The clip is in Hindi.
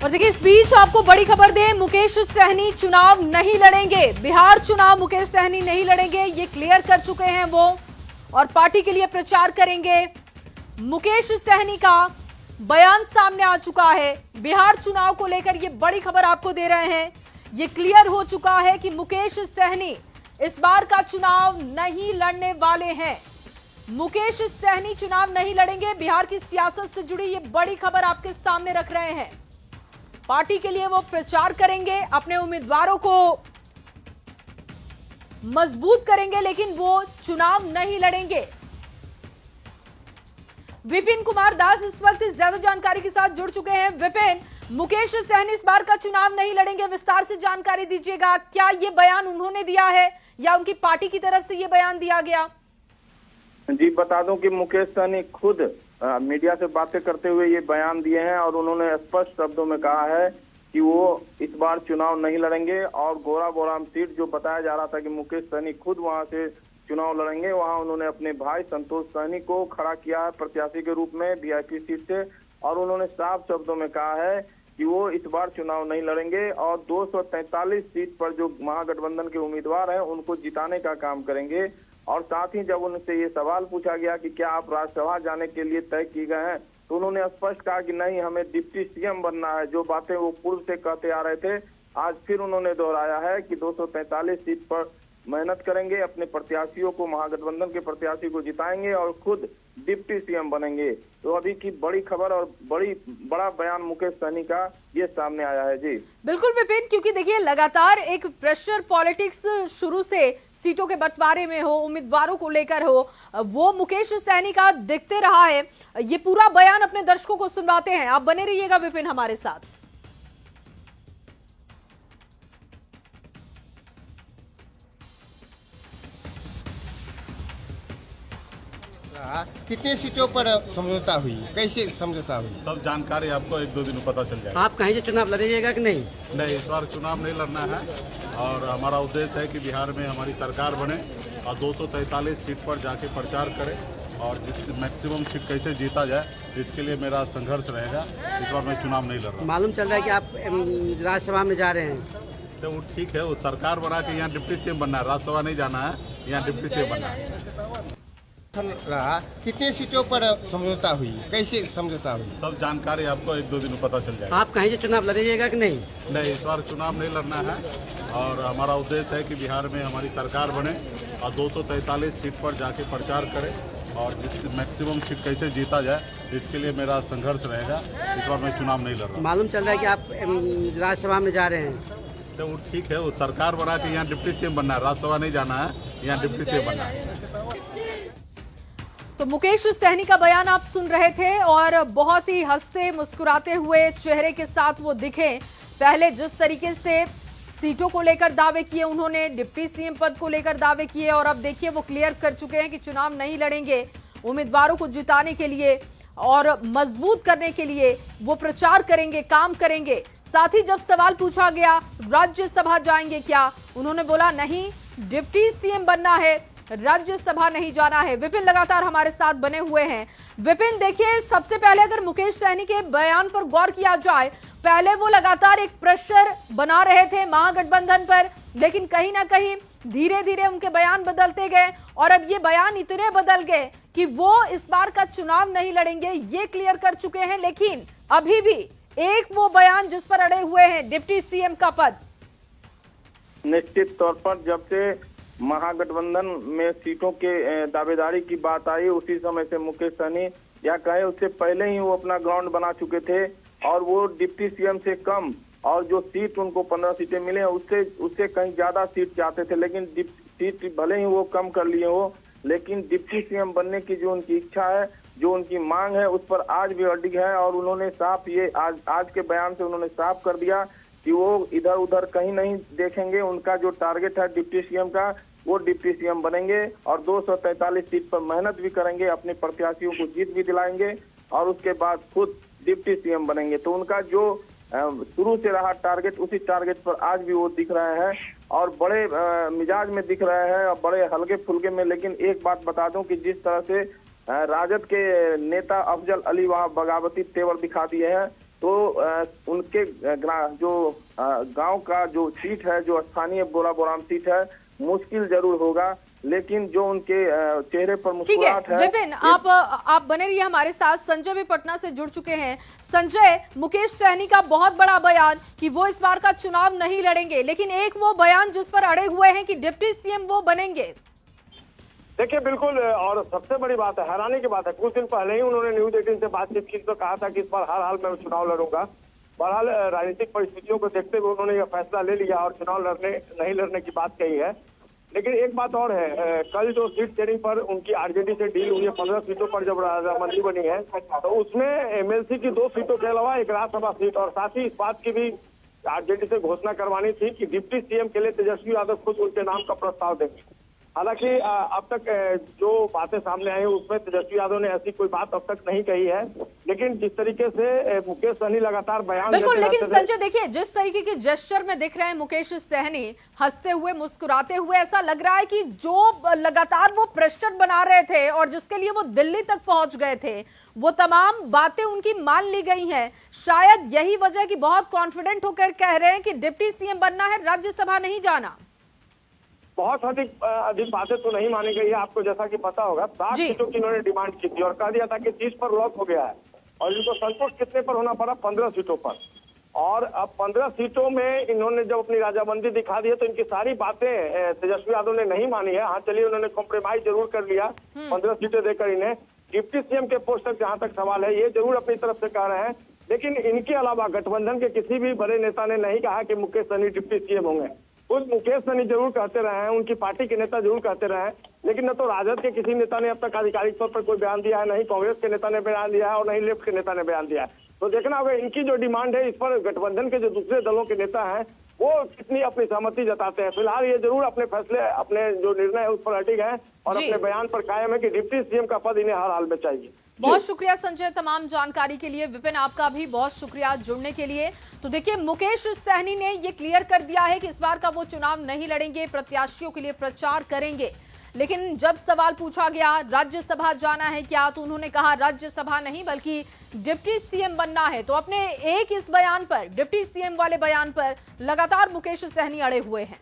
और देखिए इस बीच आपको बड़ी खबर दें, मुकेश सहनी चुनाव नहीं लड़ेंगे। बिहार चुनाव मुकेश सहनी नहीं लड़ेंगे, ये क्लियर कर चुके हैं वो, और पार्टी के लिए प्रचार करेंगे। मुकेश सहनी का बयान सामने आ चुका है। बिहार चुनाव को लेकर ये बड़ी खबर आपको दे रहे हैं। ये क्लियर हो चुका है कि मुकेश सहनी इस बार का चुनाव नहीं लड़ने वाले हैं। मुकेश सहनी चुनाव नहीं लड़ेंगे। बिहार की सियासत से जुड़ी ये बड़ी खबर आपके सामने रख रहे हैं। पार्टी के लिए वो प्रचार करेंगे, अपने उम्मीदवारों को मजबूत करेंगे, लेकिन वो चुनाव नहीं लड़ेंगे। विपिन कुमार दास इस वक्त ज्यादा जानकारी के साथ जुड़ चुके हैं। विपिन, मुकेश सहनी इस बार का चुनाव नहीं लड़ेंगे, विस्तार से जानकारी दीजिएगा। क्या ये बयान उन्होंने दिया है या उनकी पार्टी की तरफ से ये बयान दिया गया? जी बता दूं कि मुकेश सहनी खुद मीडिया से बातें करते हुए ये बयान दिए हैं और उन्होंने स्पष्ट शब्दों में कहा है कि वो इस बार चुनाव नहीं लड़ेंगे। और गोरा बोराम सीट जो बताया जा रहा था कि मुकेश सहनी खुद वहां से चुनाव लड़ेंगे, वहां उन्होंने अपने भाई संतोष सहनी को खड़ा किया है प्रत्याशी के रूप में वीआईपी सीट से। और उन्होंने साफ शब्दों में कहा है कि वो इस बार चुनाव नहीं लड़ेंगे और 243 सीट पर जो महागठबंधन के उम्मीदवार हैं उनको जिताने का काम करेंगे। और साथ ही जब उनसे ये सवाल पूछा गया कि क्या आप राज्यसभा जाने के लिए तय किए गए हैं, तो उन्होंने स्पष्ट कहा कि नहीं, हमें डिप्टी सीएम बनना है। जो बातें वो पूर्व से कहते आ रहे थे, आज फिर उन्होंने दोहराया है कि 243 सीट पर मेहनत करेंगे, अपने प्रत्याशियों को, महागठबंधन के प्रत्याशी को जिताएंगे और खुद डिप्टी सीएम बनेंगे। तो अभी की बड़ी खबर और बड़ा बयान मुकेश सहनी का ये सामने आया है। जी बिल्कुल विपिन, क्योंकि देखिए लगातार एक प्रेशर पॉलिटिक्स शुरू से सीटों के बंटवारे में हो, उम्मीदवारों को लेकर हो, वो मुकेश सहनी का दिखते रहा है। ये पूरा बयान अपने दर्शकों को सुनवाते हैं। आप बने रहिएगा विपिन हमारे साथ। कितने सीटों पर समझौता हुई, कैसे समझौता हुई? सब जानकारी आपको 1-2 दिन में पता चल जाएगा। आप कहीं से चुनाव लड़िएगा कि नहीं? नहीं, इस बार चुनाव नहीं लड़ना है और हमारा उद्देश्य है कि बिहार में हमारी सरकार बने और 243 सीट पर जाके प्रचार करें और जिस मैक्सिमम सीट कैसे जीता जाए इसके लिए मेरा संघर्ष रहेगा। इस बार मैं चुनाव नहीं लड़ रहा। मालूम चल रहा है कि आप राज्यसभा में जा रहे हैं। तो वो ठीक है, वो सरकार बना के यहाँ डिप्टी सीएम बनना है, राज्यसभा नहीं जाना है, यहाँ डिप्टी सीएम बनना है। रहा कितने सीटों पर समझौता हुई, कैसे समझौता हुई? सब जानकारी आपको 1-2 दिन में पता चल जाएगा। आप कहीं से चुनाव लड़िएगा कि नहीं? नहीं, इस बार चुनाव नहीं लड़ना है और हमारा उद्देश्य है कि बिहार में हमारी सरकार बने और 243 सीट पर जाके प्रचार करें और जिस मैक्सिमम सीट कैसे जीता जाए इसके लिए मेरा संघर्ष रहेगा। इस बार मैं चुनाव नहीं लड़ रहा। मालूम चल रहा है कि आप राज्यसभा में जा रहे हैं। तो वो ठीक है, वो सरकार बना के यहाँ डिप्टी सीएम बनना है, राज्यसभा नहीं जाना है, यहाँ डिप्टी सीएम बनना है। तो मुकेश सहनी का बयान आप सुन रहे थे और बहुत ही हंसते मुस्कुराते हुए चेहरे के साथ वो दिखे। पहले जिस तरीके से सीटों को लेकर दावे किए उन्होंने, डिप्टी सीएम पद को लेकर दावे किए, और अब देखिए वो क्लियर कर चुके हैं कि चुनाव नहीं लड़ेंगे। उम्मीदवारों को जिताने के लिए और मजबूत करने के लिए वो प्रचार करेंगे, काम करेंगे। साथ ही जब सवाल पूछा गया राज्यसभा जाएंगे क्या, उन्होंने बोला नहीं, डिप्टी सीएम बनना है, राज्यसभा नहीं जाना है। विपिन लगातार हमारे साथ बने हुए हैं। विपिन देखिए, सबसे पहले अगर मुकेश सहनी के बयान पर गौर किया जाए, पहले वो लगातार एक प्रेशर बना रहे थे महागठबंधन पर, लेकिन कहीं ना कहीं धीरे धीरे उनके बयान बदलते गए और अब ये बयान इतने बदल गए कि वो इस बार का चुनाव नहीं लड़ेंगे, ये क्लियर कर चुके हैं। लेकिन अभी भी एक वो बयान जिस पर अड़े हुए हैं, डिप्टी सीएम का पद। निश्चित तौर पर जब से महागठबंधन में सीटों के दावेदारी की बात आई, उसी समय से मुकेश सहनी, या कहे उससे पहले ही वो अपना ग्राउंड बना चुके थे और वो डिप्टी सीएम से कम, और जो सीट उनको 15 सीटें मिले हैं उससे कहीं ज्यादा सीट चाहते थे। लेकिन सीट भले ही वो कम कर लिए हो, लेकिन डिप्टी सीएम बनने की जो उनकी इच्छा है, जो उनकी मांग है, उस पर आज भी अडिग है। और उन्होंने साफ ये आज के बयान से उन्होंने साफ कर दिया कि वो इधर उधर कहीं नहीं देखेंगे। उनका जो टारगेट है डिप्टी सीएम का, वो डिप्टी सीएम बनेंगे और 243 सीट पर मेहनत भी करेंगे, अपने प्रत्याशियों को जीत भी दिलाएंगे और उसके बाद खुद डिप्टी सीएम बनेंगे। तो उनका जो शुरू से रहा टारगेट, उसी टारगेट पर आज भी वो दिख रहे हैं और बड़े मिजाज में दिख रहे हैं और बड़े हल्के फुल्के में। लेकिन एक बात बता दूं कि जिस तरह से राजद के नेता अफजल अली वहां बगावती तेवर दिखा दिए हैं, तो उनके जो गांव का जो सीट है, जो स्थानीय बोराबोराम सीट है, मुश्किल जरूर होगा, लेकिन जो उनके चेहरे पर ठीक है मुस्कुराहट है। विपिन, आप बने रहिए हमारे साथ। संजय भी पटना से जुड़ चुके हैं। संजय, मुकेश सहनी का बहुत बड़ा बयान कि वो इस बार का चुनाव नहीं लड़ेंगे, लेकिन एक वो बयान जिस पर अड़े हुए हैं कि डिप्टी सीएम वो बनेंगे। देखिए बिल्कुल, और सबसे बड़ी बात है, हैरानी की बात है, कुछ दिन पहले ही उन्होंने न्यूज 18 से बातचीत की तो कहा था कि इस बार हर हाल में चुनाव लड़ूंगा। बहरहाल राजनीतिक परिस्थितियों को देखते हुए उन्होंने यह फैसला ले लिया और चुनाव नहीं लड़ने की बात कही है। लेकिन एक बात और है, कल जो सीट शेयरिंग पर उनकी आरजेडी से डील हुई है 15 सीटों पर जब रजामंदी बनी है, तो उसमें एमएलसी की 2 सीटों के अलावा एक राज्यसभा सीट, और साथ ही इस बात की भी आरजेडी से घोषणा करवानी थी कि डिप्टी सीएम के लिए तेजस्वी यादव खुद उनके नाम का प्रस्ताव देंगे। हालांकि अब तक जो बातें सामने आई है उसमें तेजस्वी यादव ने ऐसी कोई बात अब तक नहीं कही है, लेकिन जिस तरीके से मुकेश सहनी लगातार बयान बिल्कुल, लेकिन संजय देखिए, जिस तरीके के जेस्चर में दिख रहे हैं मुकेश सहनी, हंसते हुए मुस्कुराते हुए, ऐसा लग रहा है कि जो लगातार वो प्रेशर बना रहे थे और जिसके लिए वो दिल्ली तक पहुंच गए थे, वो तमाम बातें उनकी मान ली गई हैं। शायद यही वजह कि बहुत कॉन्फिडेंट होकर कह रहे हैं कि डिप्टी सीएम बनना है, राज्यसभा नहीं जाना। बहुत अधिक बातें तो नहीं मानी गई है। आपको जैसा कि पता होगा 60 सीटों की इन्होंने डिमांड की थी और कह दिया था कि 30 पर लॉक हो गया है, और इनको संतुष्ट कितने पर होना पड़ा, 15 सीटों पर। और अब 15 सीटों में इन्होंने जब अपनी राजाबंदी दिखा दी है तो इनकी सारी बातें तेजस्वी यादव ने नहीं मानी है। हाँ चलिए, उन्होंने कॉम्प्रोमाइज जरूर कर लिया 15 सीटें देकर इन्हें। डिप्टी सीएम के पोस्ट तक जहां तक सवाल है, ये जरूर अपनी तरफ से कह रहे हैं, लेकिन इनके अलावा गठबंधन के किसी भी बड़े नेता ने नहीं कहा कि मुकेश सहनी डिप्टी सीएम होंगे। खुद मुकेश सहनी जरूर कहते रहे हैं, उनकी पार्टी के नेता जरूर कहते रहे हैं, लेकिन न तो राजद के किसी नेता ने अब तक आधिकारिक तौर पर कोई बयान दिया है, नहीं कांग्रेस के नेता ने बयान दिया है और नहीं लेफ्ट के नेता ने बयान दिया है। तो देखना होगा इनकी जो डिमांड है, इस पर गठबंधन के जो दूसरे दलों के नेता हैं वो कितनी अपनी सहमति जताते हैं। फिलहाल ये जरूर अपने फैसले, अपने जो निर्णय है उस पर अटिक है और अपने बयान पर कायम है कि डिप्टी सीएम का पद इन्हें हर हाल में चाहिए। बहुत शुक्रिया संजय तमाम जानकारी के लिए। विपिन, आपका भी बहुत शुक्रिया जुड़ने के लिए। तो देखिए, मुकेश सहनी ने ये क्लियर कर दिया है कि इस बार का वो चुनाव नहीं लड़ेंगे, प्रत्याशियों के लिए प्रचार करेंगे। लेकिन जब सवाल पूछा गया राज्यसभा जाना है क्या, तो उन्होंने कहा राज्यसभा नहीं बल्कि डिप्टी सीएम बनना है। तो अपने एक इस बयान पर, डिप्टी सीएम वाले बयान पर लगातार मुकेश सहनी अड़े हुए हैं।